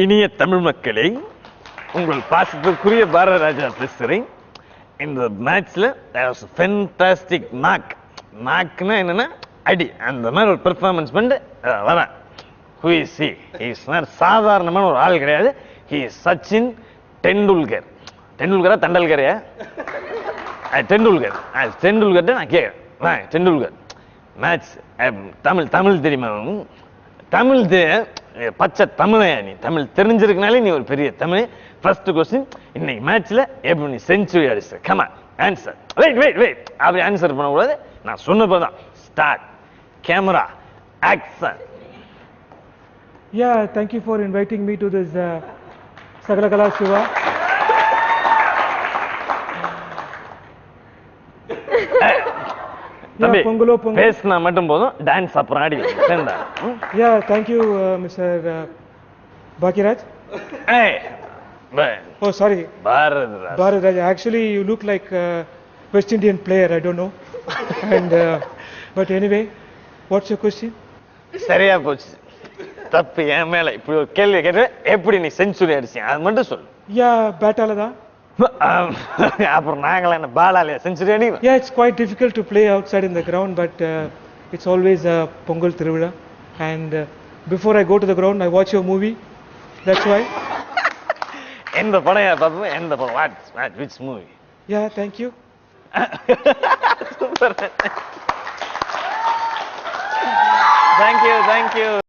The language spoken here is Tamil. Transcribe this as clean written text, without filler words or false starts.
இனிய தமிழ் மக்களே, உங்கள் பாசத்திற்குரிய பாரதராஜா பேசுகிறேன். இந்த மேட்ச்ல ஃபென்டாஸ்டிக் நாக்னா என்னன்னா அடி, அந்த மாதிரி ஒரு பெர்ஃபார்மன்ஸ் பண்ணிட்டு வரேன். Who is he? Is not சாதாரணமான ஒரு ஆள் கிடையாது. He is Sachin Tendulkar. டெண்டுல்கரா தண்டல்கரையா? டெண்டுல்கர். டெண்டுல்கர்ட்ட நான் கேட்குறேன், டெண்டுல்கர் மேட்ச் தமிழ் தெரியுமா? தமிழ் பச்சை தமிழையா நீ? தமிழ் தெரிஞ்சிருக்கனாலே நீ ஒரு பெரிய தமிழ். ஃபர்ஸ்ட் கொஸ்டின், இன்னைக்கு மேட்ச்ல எப்படி நீ செஞ்சுரி அடிச்ச? Come on answer. வெயிட் அப்படி ஆன்சர் பண்ணக்கூடாது, நான் சொன்னப்பதான். Start, camera, action. Yeah, thank you for inviting me to this Sagalakala Shiva. தம்பி, பேசினா மட்டும் போதும், டான்ஸ் அப்புறம் ஆடி சேர்ந்தா. Yeah, thank you, Mr. Bakiraj. Hey, oh, sorry. Bharat. Actually, you look like a West Indian player. I don't know. And but anyway, what's your question? சரியா போச்சு. தப்பு என் மேல. இப்படி ஒரு கேள்வி கேட்டு எப்படி நீ செஞ்சுரி அடிச்சீங்க அது மட்டும் சொல்லு. Yeah, batala da. அப்புறம் நாங்கள என்ன பாலாலயா செஞ்சுரி அடிக்கிறோம்? Yeah, it's quite difficult to play outside in the ground, but it's always a Pongal Tiruvila. And before I go to the ground, I watch your movie. That's why. எந்த படம் பார்ப்போம்? எந்த படம்? What? Which movie? Yeah, thank you. Super. Thank you.